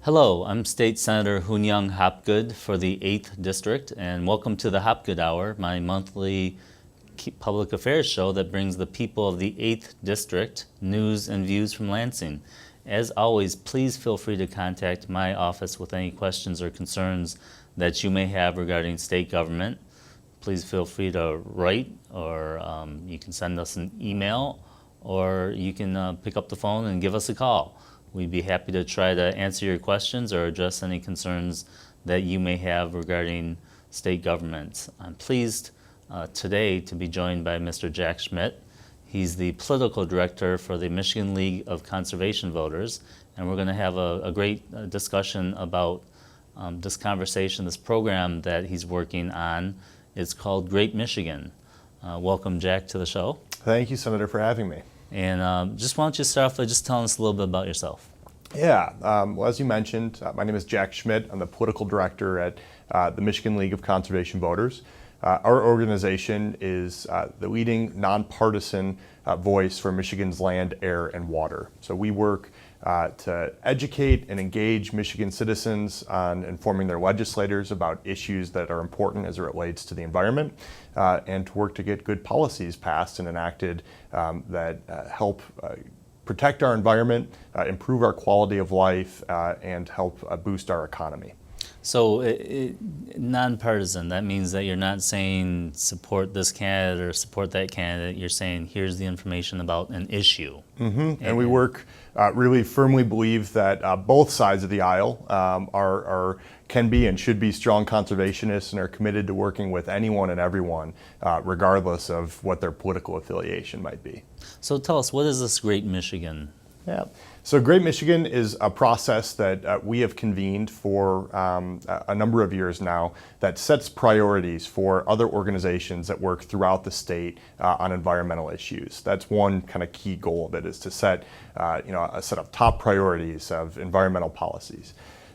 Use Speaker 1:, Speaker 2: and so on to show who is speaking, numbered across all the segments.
Speaker 1: Hello, I'm State Senator Hoon-Young Hopgood for the 8th District, and welcome to the Hopgood Hour, my monthly public affairs show that brings the people of the 8th District news and views from Lansing. As always, please feel free to contact my office with any questions or concerns that you may have regarding state government. Please feel free to write, or you can send us an email, or you can pick up the phone and give us a call. We'd be happy to try to answer your questions or address any concerns that you may have regarding state government. I'm pleased today to be joined by Mr. Jack Schmitt. He's the political director for the Michigan League of Conservation Voters, and we're going to have a great discussion about this conversation, this program that he's working on. It's called Great Michigan. Welcome, Jack, to the show.
Speaker 2: Thank you, Senator, for having me.
Speaker 1: And just why don't you start off by just telling us a little bit about yourself?
Speaker 2: Yeah, well, as you mentioned, my name is Jack Schmitt. I'm the political director at the Michigan League of Conservation Voters. Our organization is the leading nonpartisan voice for Michigan's land, air, and water. So we work to educate and engage Michigan citizens on informing their legislators about issues that are important as it relates to the environment, and to work to get good policies passed and enacted that help protect our environment, improve our quality of life, and help boost our economy.
Speaker 1: So nonpartisan, that means that you're not saying support this candidate or support that candidate. You're saying here's the information about an issue.
Speaker 2: Mm-hmm. And we work, really firmly believe that both sides of the aisle can be and should be strong conservationists and are committed to working with anyone and everyone, regardless of what their political affiliation might be.
Speaker 1: So tell us, what is this Great Michigan?
Speaker 2: Yeah. So Great Michigan is a process that we have convened for a number of years now that sets priorities for other organizations that work throughout the state on environmental issues. That's one kind of key goal of it, is to set a set of top priorities of environmental policies.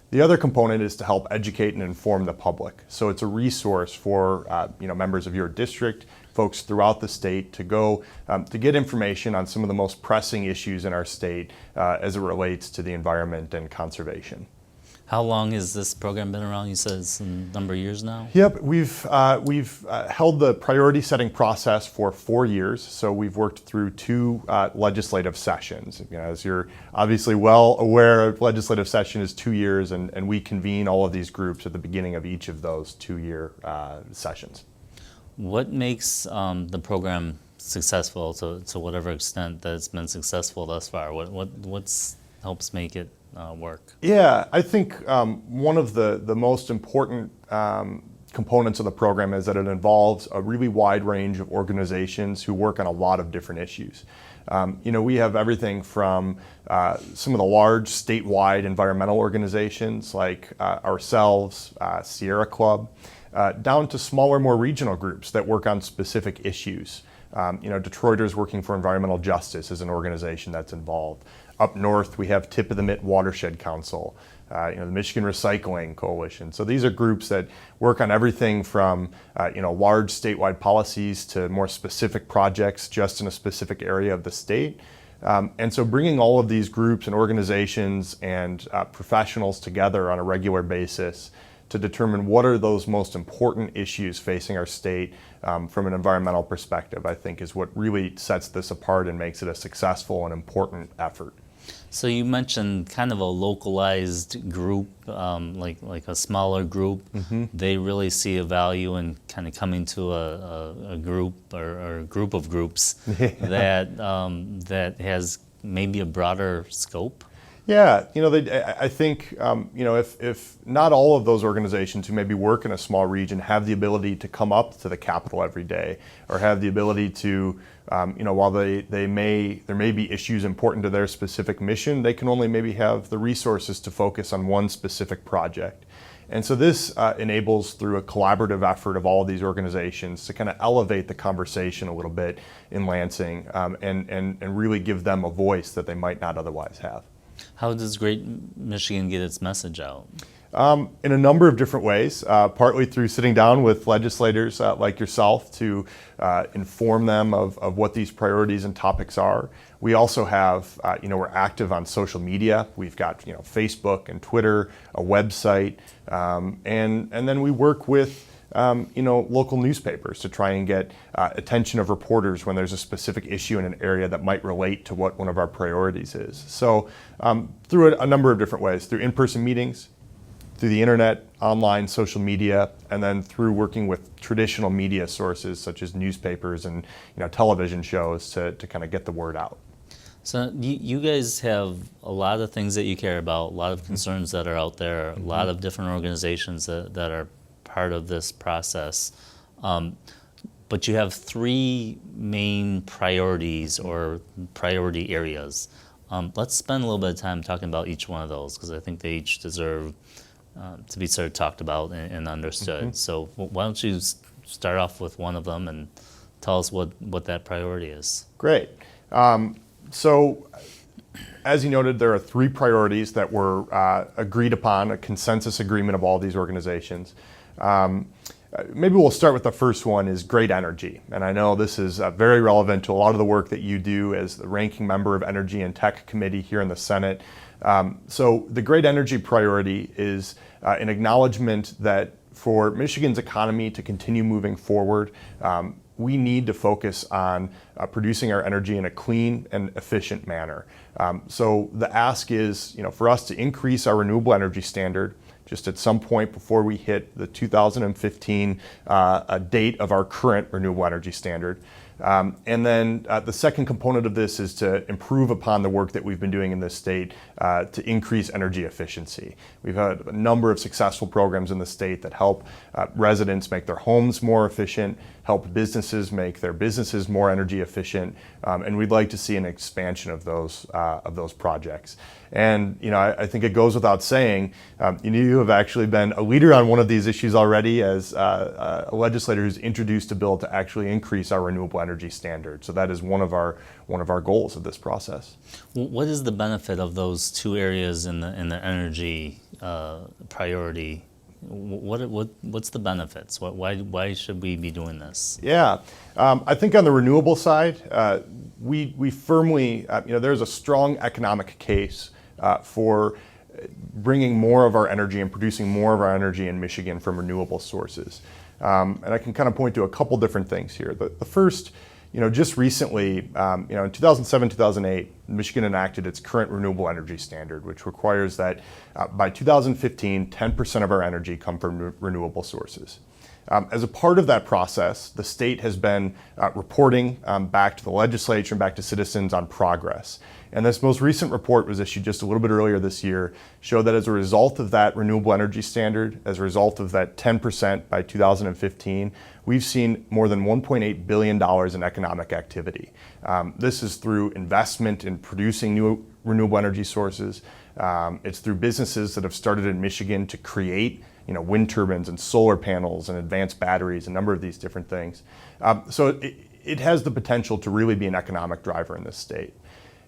Speaker 2: The other component is to help educate and inform the public. So it's a resource for members of your district, folks throughout the state, to go to get information on some of the most pressing issues in our state as it relates to the environment and conservation.
Speaker 1: How long has this program been around? You said it's a number of years now?
Speaker 2: Yep, we've held the priority setting process for 4 years, so we've worked through 2 legislative sessions. As you're obviously well aware, a legislative session is 2 years, and we convene all of these groups at the beginning of each of those 2-year sessions.
Speaker 1: What makes the program successful to whatever extent that it's been successful thus far? What helps make it work?
Speaker 2: Yeah, I think one of the most important components of the program is that it involves a really wide range of organizations who work on a lot of different issues. We have everything from some of the large statewide environmental organizations like ourselves, Sierra Club, down to smaller, more regional groups that work on specific issues. Detroiters Working for Environmental Justice is an organization that's involved. Up north, we have Tip of the Mitt Watershed Council, the Michigan Recycling Coalition. So these are groups that work on everything from large statewide policies to more specific projects just in a specific area of the state. And so bringing all of these groups and organizations and professionals together on a regular basis to determine what are those most important issues facing our state from an environmental perspective, I think is what really sets this apart and makes it a successful and important effort.
Speaker 1: So you mentioned kind of a localized group, like a smaller group. Mm-hmm. They really see a value in kind of coming to a group or a group of groups that has maybe a broader scope.
Speaker 2: Yeah, I think if not all of those organizations who maybe work in a small region have the ability to come up to the Capitol every day, or have the ability to, while there may be issues important to their specific mission, they can only maybe have the resources to focus on one specific project. And so this enables, through a collaborative effort of all of these organizations, to kind of elevate the conversation a little bit in Lansing, and really give them a voice that they might not otherwise have.
Speaker 1: How does Great Michigan get its message out?
Speaker 2: In a number of different ways, partly through sitting down with legislators like yourself to inform them of what these priorities and topics are. We also have, we're active on social media. We've got, Facebook and Twitter, a website, and then we work with local newspapers to try and get attention of reporters when there's a specific issue in an area that might relate to what one of our priorities is. So through a number of different ways, through in-person meetings, through the internet, online, social media, and then through working with traditional media sources such as newspapers and television shows to kind of get the word out.
Speaker 1: So you guys have a lot of things that you care about, a lot of concerns that are out there, a lot of different organizations that are part of this process. But you have three main priorities or priority areas. Let's spend a little bit of time talking about each one of those because I think they each deserve to be sort of talked about and understood. So why don't you start off with one of them and tell us what that priority is.
Speaker 2: Great. So as you noted, there are three priorities that were agreed upon, a consensus agreement of all these organizations. Maybe we'll start with the first one is great energy. And I know this is very relevant to a lot of the work that you do as the ranking member of Energy and Tech Committee here in the Senate. So the great energy priority is an acknowledgement that for Michigan's economy to continue moving forward, we need to focus on producing our energy in a clean and efficient manner. So the ask is, for us to increase our renewable energy standard just at some point before we hit the 2015 date of our current renewable energy standard. And then the second component of this is to improve upon the work that we've been doing in this state to increase energy efficiency. We've had a number of successful programs in the state that help residents make their homes more efficient, help businesses make their businesses more energy efficient, and we'd like to see an expansion of those projects. And I think it goes without saying, you have actually been a leader on one of these issues already as a legislator who's introduced a bill to actually increase our renewable energy standard. So that is one of our goals of this process.
Speaker 1: What is the benefit of those two areas in the energy priority? What's the benefits? Why should we be doing this?
Speaker 2: Yeah, I think on the renewable side, we firmly, there's a strong economic case for bringing more of our energy and producing more of our energy in Michigan from renewable sources. And I can kind of point to a couple different things here. The first, just recently, in 2007, 2008, Michigan enacted its current renewable energy standard, which requires that by 2015, 10% of our energy come from renewable sources. As a part of that process, the state has been reporting back to the legislature and back to citizens on progress. And this most recent report was issued just a little bit earlier this year, showed that as a result of that renewable energy standard, as a result of that 10% by 2015, we've seen more than $1.8 billion in economic activity. This is through investment in producing new renewable energy sources. It's through businesses that have started in Michigan to create wind turbines and solar panels and advanced batteries, a number of these different things. So it has the potential to really be an economic driver in this state.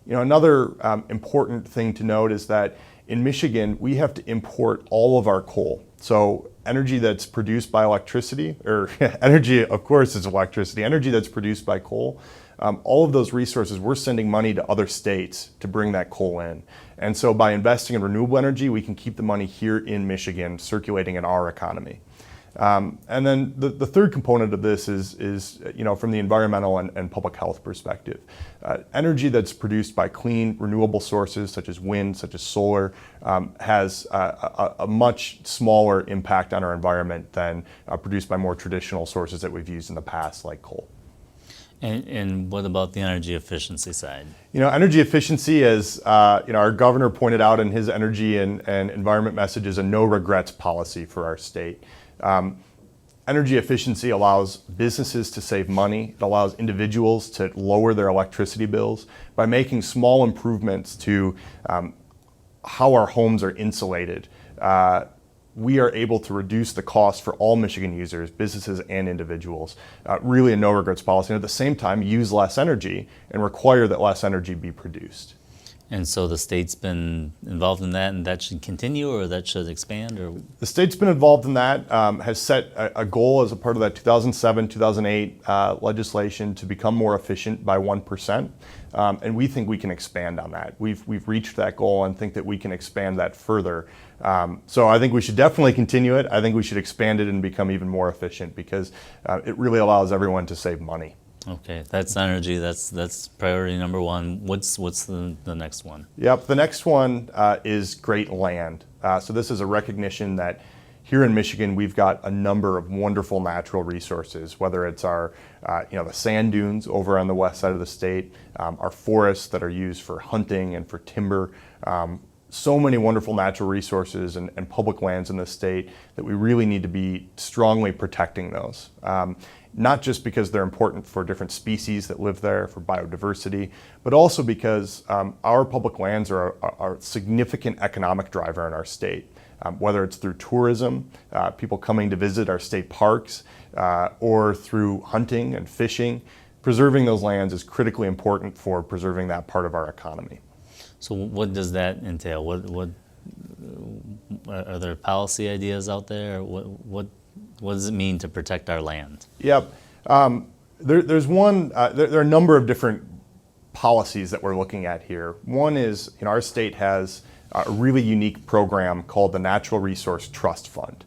Speaker 2: Another important thing to note is that in Michigan, we have to import all of our coal. So energy that's produced by electricity, or energy, of course, is electricity, energy that's produced by coal, all of those resources, we're sending money to other states to bring that coal in. And so by investing in renewable energy, we can keep the money here in Michigan circulating in our economy. And then the third component of this is from the environmental and public health perspective. Energy that's produced by clean, renewable sources such as wind, such as solar, has a much smaller impact on our environment than produced by more traditional sources that we've used in the past, like coal.
Speaker 1: And what about the energy efficiency side?
Speaker 2: Energy efficiency, as our governor pointed out in his energy and environment message, is a no regrets policy for our state. Energy efficiency allows businesses to save money. It allows individuals to lower their electricity bills by making small improvements to how our homes are insulated. We are able to reduce the cost for all Michigan users, businesses and individuals. Really a no regrets policy, and at the same time use less energy and require that less energy be produced.
Speaker 1: And so the state's been involved in that, and that should continue, or that should expand, or?
Speaker 2: The state's been involved in that, has set a goal as a part of that 2007, 2008 legislation to become more efficient by 1%. And we think we can expand on that. We've reached that goal and think that we can expand that further. So I think we should definitely continue it. I think we should expand it and become even more efficient because it really allows everyone to save money.
Speaker 1: Okay, that's energy. That's priority number one. What's the next one?
Speaker 2: Yep, the next one is great land. So this is a recognition that here in Michigan we've got a number of wonderful natural resources, whether it's our the sand dunes over on the west side of the state, our forests that are used for hunting and for timber. So many wonderful natural resources and public lands in the state that we really need to be strongly protecting those. Not just because they're important for different species that live there, for biodiversity, but also because our public lands are a significant economic driver in our state. Whether it's through tourism, people coming to visit our state parks, or through hunting and fishing, preserving those lands is critically important for preserving that part of our economy.
Speaker 1: So what does that entail? What are there policy ideas out there? What does it mean to protect our land?
Speaker 2: Yep. There's one. There are a number of different policies that we're looking at here. One is, our state has a really unique program called the Natural Resource Trust Fund.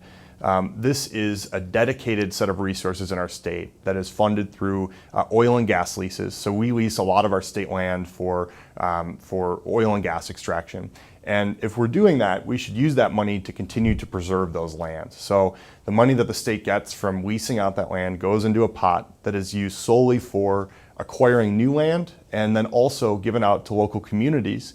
Speaker 2: This is a dedicated set of resources in our state that is funded through oil and gas leases. So we lease a lot of our state land for oil and gas extraction. And if we're doing that, we should use that money to continue to preserve those lands. So the money that the state gets from leasing out that land goes into a pot that is used solely for acquiring new land and then also given out to local communities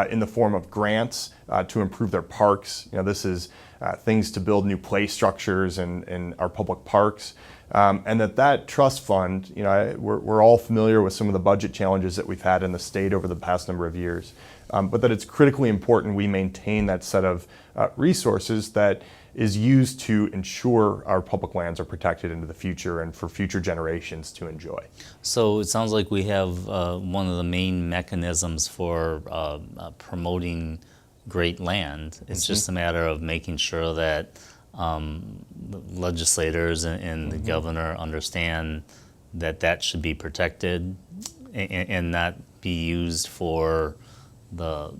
Speaker 2: in the form of grants to improve their parks. This is things to build new play structures in our public parks. And that trust fund, we're all familiar with some of the budget challenges that we've had in the state over the past number of years, but that it's critically important we maintain that set of resources that is used to ensure our public lands are protected into the future and for future generations to enjoy.
Speaker 1: So it sounds like we have one of the main mechanisms for promoting great land. It's just a matter of making sure that legislators and the governor understand that should be protected and not be used for the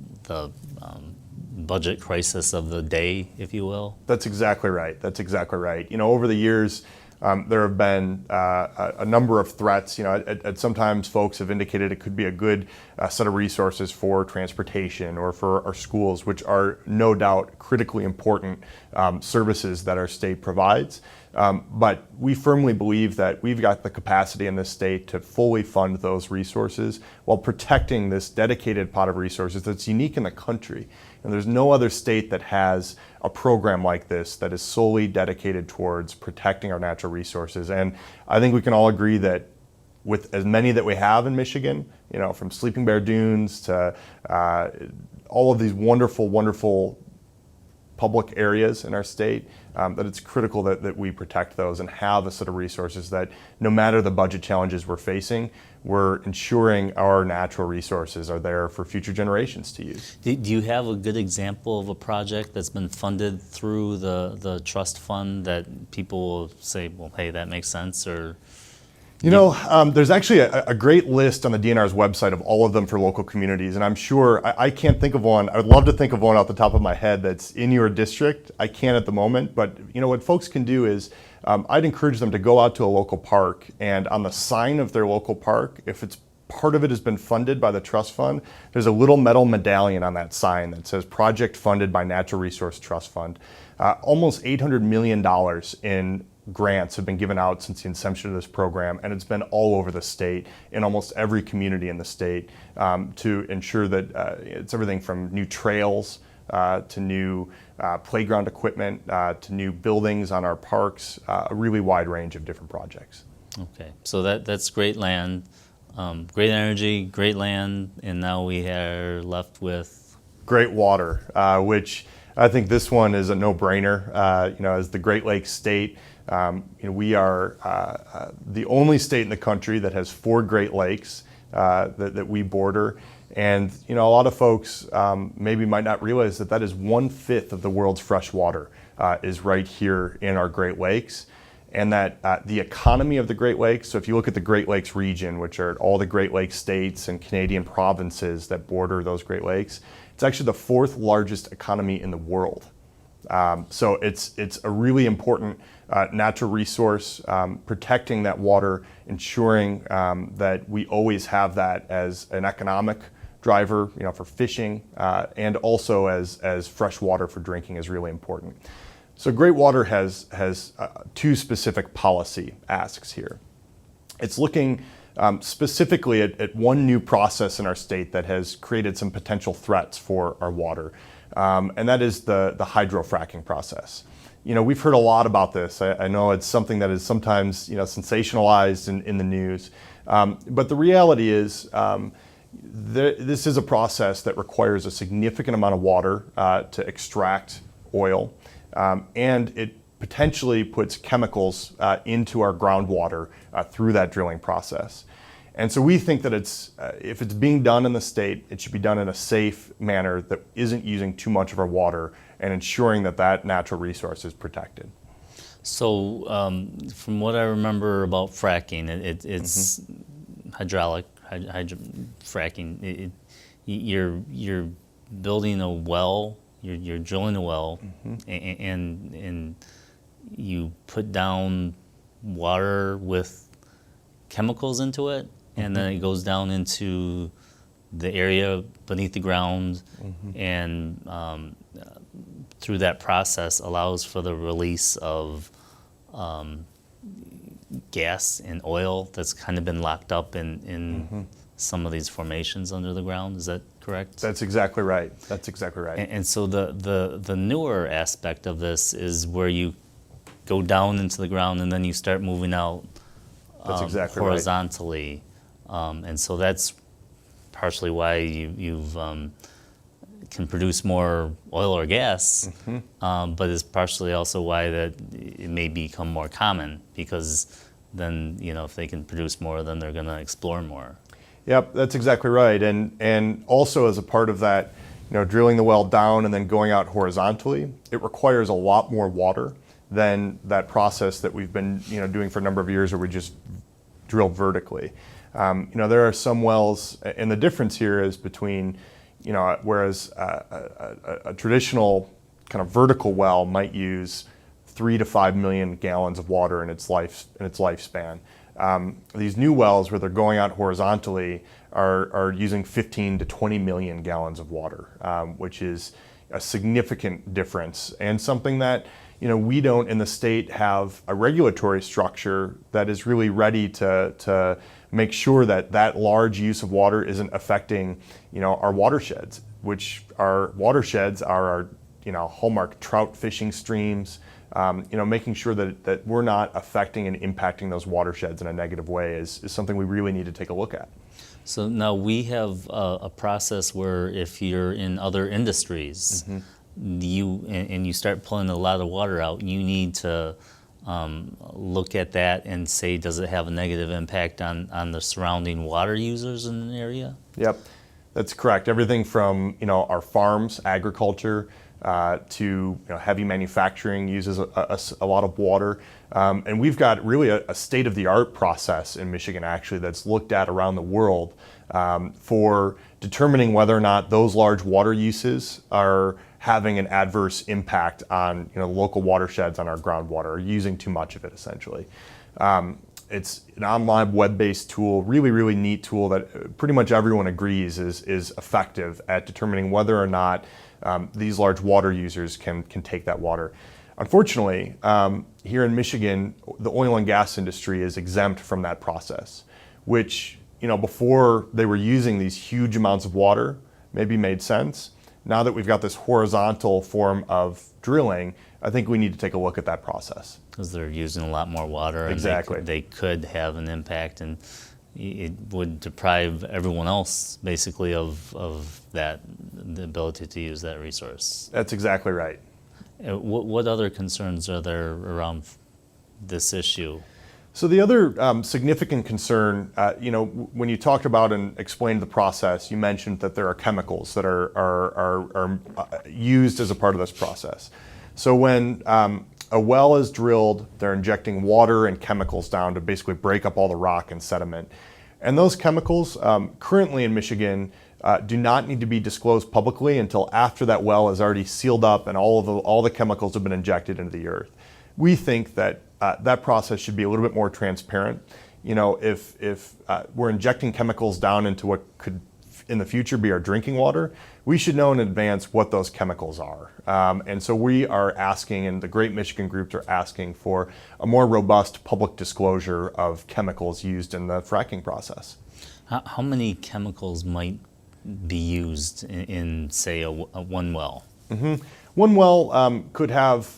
Speaker 1: budget crisis of the day, if you will.
Speaker 2: That's exactly right. That's exactly right. Over the years, there have been a number of threats. At sometimes folks have indicated it could be a good set of resources for transportation or for our schools, which are no doubt critically important services that our state provides. But we firmly believe that we've got the capacity in this state to fully fund those resources while protecting this dedicated pot of resources that's unique in the country. And there's no other state that has a program like this that is solely dedicated towards protecting our natural resources. And I think we can all agree that with as many that we have in Michigan, from Sleeping Bear Dunes to all of these wonderful, wonderful public areas in our state, that it's critical that we protect those and have a set of resources that no matter the budget challenges we're facing, we're ensuring our natural resources are there for future generations to use.
Speaker 1: Do you have a good example of a project that's been funded through the trust fund that people will say, well, hey, that makes sense? Or
Speaker 2: there's actually a great list on the DNR's website of all of them for local communities, and I'm sure I can't think of one. I would love to think of one off the top of my head that's in your district. I can't at the moment, but what folks can do is I'd encourage them to go out to a local park, and on the sign of their local park, if it's part of it has been funded by the trust fund, there's a little metal medallion on that sign that says project funded by Natural Resource Trust Fund. Almost $800 million in grants have been given out since the inception of this program, and it's been all over the state in almost every community in the state to ensure that it's everything from new trails to new playground equipment to new buildings on our parks, a really wide range of different projects.
Speaker 1: Okay, so that's great land, great energy, great land, and now we are left with
Speaker 2: great water, which I think this one is a no-brainer. As the Great Lakes state, we are the only state in the country that has 4 Great Lakes that we border. And a lot of folks maybe might not realize that is 1/5 of the world's fresh water is right here in our Great Lakes. And that the economy of the Great Lakes, so if you look at the Great Lakes region, which are all the Great Lakes states and Canadian provinces that border those Great Lakes, it's actually the 4th largest economy in the world. So it's a really important natural resource, protecting that water, ensuring that we always have that as an economic driver, for fishing, and also as fresh water for drinking is really important. So Great Water has 2 specific policy asks here. It's looking specifically at one new process in our state that has created some potential threats for our water, and that is the hydrofracking process. We've heard a lot about this. I know it's something that is sometimes sensationalized in the news, but the reality is this is a process that requires a significant amount of water to extract oil. And it potentially puts chemicals into our groundwater through that drilling process. And so we think that if it's being done in the state, it should be done in a safe manner that isn't using too much of our water and ensuring that natural resource is protected.
Speaker 1: So from what I remember about fracking, it's hydraulic fracking. You're building a well. You're drilling a well, and you put down water with chemicals into it, and then it goes down into the area beneath the ground, and through that process allows for the release of gas and oil that's kind of been locked up in some of these formations under the ground. Is that correct?
Speaker 2: That's exactly right.
Speaker 1: And so the newer aspect of this is where you go down into the ground and then you start moving out
Speaker 2: That's exactly
Speaker 1: horizontally. And so that's partially why you've can produce more oil or gas, but it's partially also why that it may become more common, because then if they can produce more, then they're going to explore more.
Speaker 2: Yep, that's exactly right. And also as a part of that, drilling the well down and then going out horizontally, it requires a lot more water than that process that we've been doing for a number of years where we just drill vertically. There are some wells, and the difference here is between, whereas a traditional kind of vertical well might use 3 to 5 million gallons of water in its lifespan. These new wells, where they're going out horizontally, are using 15 to 20 million gallons of water, which is a significant difference, and something that we don't in the state have a regulatory structure that is really ready to make sure that large use of water isn't affecting our watersheds, which our watersheds are our hallmark trout fishing streams. Making sure that we're not affecting and impacting those watersheds in a negative way is something we really need to take a look at.
Speaker 1: So now we have a process where if you're in other industries, you start pulling a lot of water out, you need to look at that and say, does it have a negative impact on the surrounding water users in an area?
Speaker 2: Yep, that's correct. Everything from our farms, agriculture, to heavy manufacturing uses a lot of water, and we've got really a state-of-the-art process in Michigan actually that's looked at around the world for determining whether or not those large water uses are having an adverse impact on local watersheds on our groundwater, or using too much of it essentially. It's an online web-based tool, really neat tool that pretty much everyone agrees is effective at determining whether or not these large water users can take that water. Unfortunately, here in Michigan, the oil and gas industry is exempt from that process, which before they were using these huge amounts of water maybe made sense. Now that we've got this horizontal form of drilling, I think we need to take a look at that process.
Speaker 1: Because they're using a lot more water.
Speaker 2: Exactly.
Speaker 1: And they could have an impact, and it would deprive everyone else basically of the ability to use that resource.
Speaker 2: That's exactly right.
Speaker 1: What other concerns are there around this issue?
Speaker 2: So the other significant concern, when you talked about and explained the process, you mentioned that there are chemicals that are used as a part of this process. So when a well is drilled, they're injecting water and chemicals down to basically break up all the rock and sediment. And those chemicals currently in Michigan do not need to be disclosed publicly until after that well is already sealed up and all the chemicals have been injected into the earth. We think that that process should be a little bit more transparent. If we're injecting chemicals down into what could in the future be our drinking water, we should know in advance what those chemicals are. And so we are asking, and the Great Michigan groups are asking for a more robust public disclosure of chemicals used in the fracking process.
Speaker 1: How many chemicals might be used in say, one well?
Speaker 2: Mm-hmm. One well could have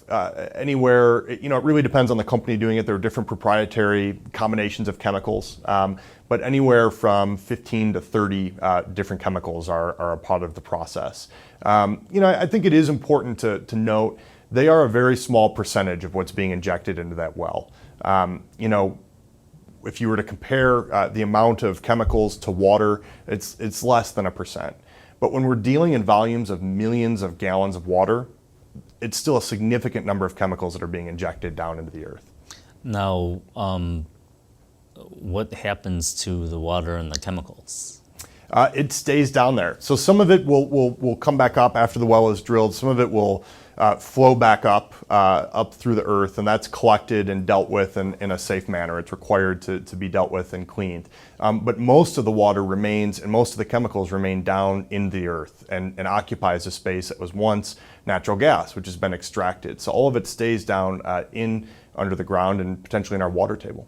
Speaker 2: anywhere, it really depends on the company doing it. There are different proprietary combinations of chemicals, but anywhere from 15 to 30 different chemicals are a part of the process. I think it is important to note they are a very small percentage of what's being injected into that well. If you were to compare the amount of chemicals to water, it's less than 1%. But when we're dealing in volumes of millions of gallons of water, it's still a significant number of chemicals that are being injected down into the earth.
Speaker 1: Now, what happens to the water and the chemicals?
Speaker 2: It stays down there. So some of it will come back up after the well is drilled. Some of it will flow back up through the earth, and that's collected and dealt with in a safe manner. It's required to be dealt with and cleaned. But most of the water remains, and most of the chemicals remain down in the earth and occupies a space that was once natural gas, which has been extracted. So all of it stays down under the ground and potentially in our water table.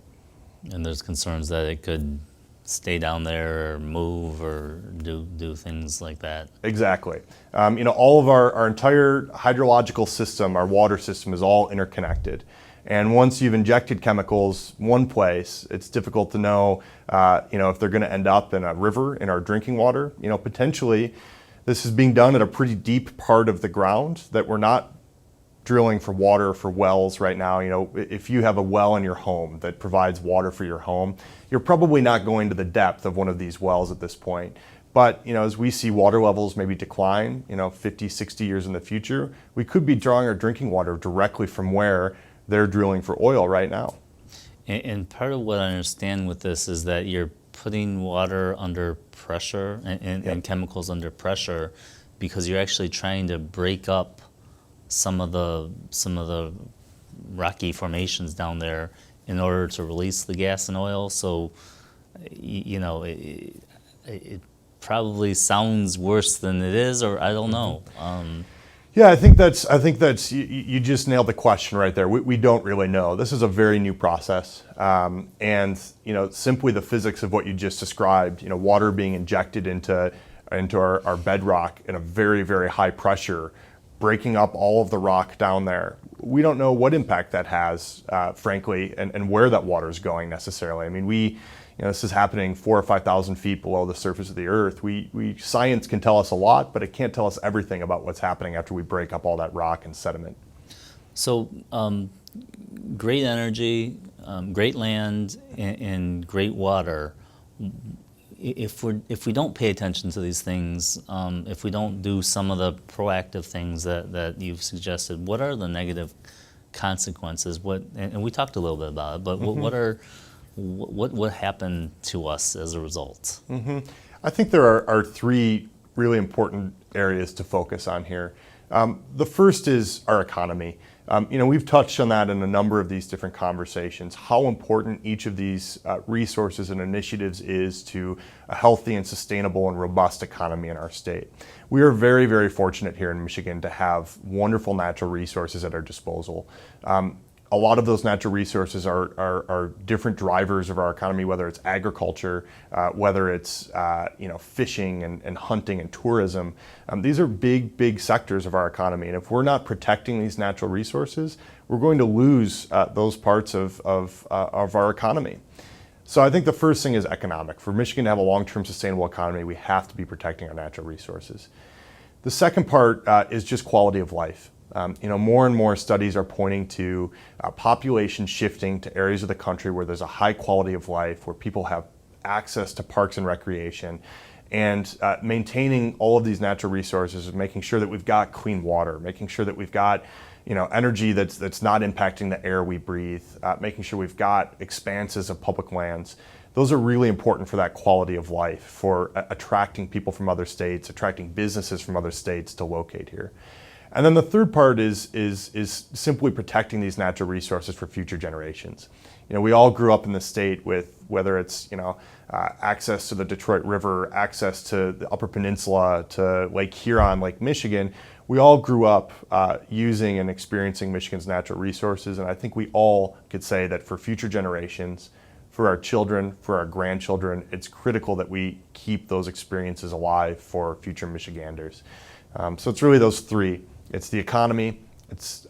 Speaker 1: And there's concerns that it could stay down there or move or do things like that.
Speaker 2: Exactly. All of our entire hydrological system, our water system is all interconnected. And once you've injected chemicals one place, it's difficult to know, if they're going to end up in a river, in our drinking water. Potentially this is being done at a pretty deep part of the ground that we're not drilling for water for wells right now. If you have a well in your home that provides water for your home, you're probably not going to the depth of one of these wells at this point. But as we see water levels maybe decline, 50, 60 years in the future, we could be drawing our drinking water directly from where they're drilling for oil right now.
Speaker 1: And part of what I understand with this is that you're putting water under pressure and chemicals under pressure because you're actually trying to break up some of the rocky formations down there in order to release the gas and oil. So, it probably sounds worse than it is, or I don't know.
Speaker 2: Yeah, I think that's you just nailed the question right there. We don't really know. This is a very new process, and simply the physics of what you just described. Water being injected into our bedrock in a very, very high pressure, breaking up all of the rock down there. We don't know what impact that has, frankly, and where that water is going necessarily. I mean, this is happening 4,000 or 5,000 feet below the surface of the earth. Science can tell us a lot, but it can't tell us everything about what's happening after we break up all that rock and sediment.
Speaker 1: So, great energy, great land, and great water. If we don't pay attention to these things, if we don't do some of the proactive things that you've suggested, what are the negative consequences? And we talked a little bit about it, but what happened to us as a result?
Speaker 2: Mm-hmm. I think there are three really important areas to focus on here. The first is our economy. We've touched on that in a number of these different conversations, how important each of these resources and initiatives is to a healthy and sustainable and robust economy in our state. We are very, very fortunate here in Michigan to have wonderful natural resources at our disposal. A lot of those natural resources are different drivers of our economy, whether it's agriculture, whether it's fishing and hunting and tourism. These are big, big sectors of our economy, and if we're not protecting these natural resources, we're going to lose those parts of our economy. So I think the first thing is economic. For Michigan to have a long-term sustainable economy, we have to be protecting our natural resources. The second part is just quality of life. More and more studies are pointing to population shifting to areas of the country where there's a high quality of life, where people have access to parks and recreation, and maintaining all of these natural resources, making sure that we've got clean water, making sure that we've got energy that's not impacting the air we breathe, making sure we've got expanses of public lands. Those are really important for that quality of life, for attracting people from other states, attracting businesses from other states to locate here. And then the third part is simply protecting these natural resources for future generations. We all grew up in the state with, whether it's access to the Detroit River, access to the Upper Peninsula, to Lake Huron, Lake Michigan. We all grew up using and experiencing Michigan's natural resources, and I think we all could say that for future generations, for our children, for our grandchildren, it's critical that we keep those experiences alive for future Michiganders. So it's really those three. It's the economy, it's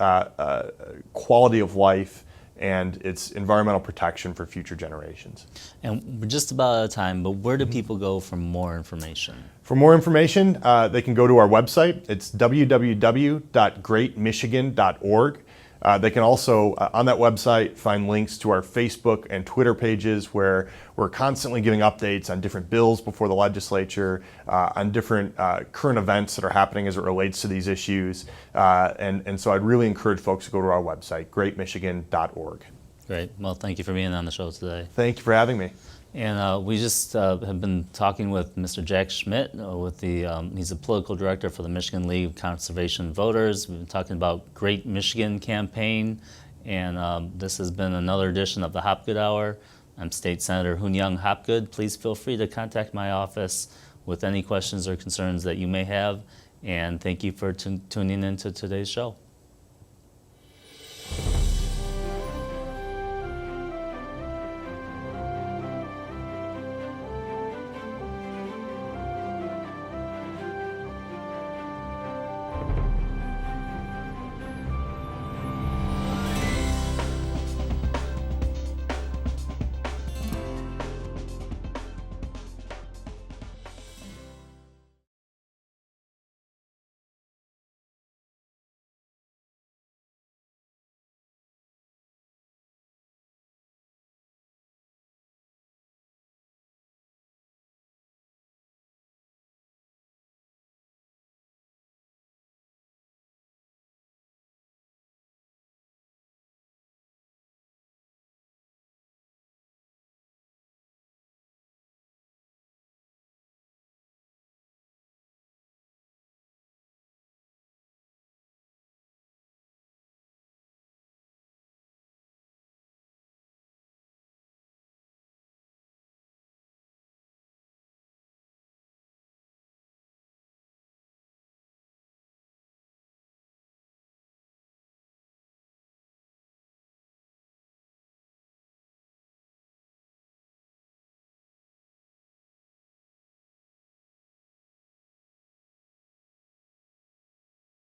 Speaker 2: quality of life, and it's environmental protection for future generations.
Speaker 1: And we're just about out of time, but where do people go for more information?
Speaker 2: For more information, they can go to our website. It's www.greatmichigan.org. They can also, on that website, find links to our Facebook and Twitter pages, where we're constantly giving updates on different bills before the legislature, on different current events that are happening as it relates to these issues. And so I'd really encourage folks to go to our website, greatmichigan.org.
Speaker 1: Great. Well, thank you for being on the show today.
Speaker 2: Thank you for having me.
Speaker 1: And we just have been talking with Mr. Jack Schmitt. He's a political director for the Michigan League of Conservation Voters. We've been talking about Great Michigan campaign, and this has been another edition of the Hopgood Hour. I'm State Senator Hoon-Young Hopgood. Please feel free to contact my office with any questions or concerns that you may have, and thank you for tuning in to today's show.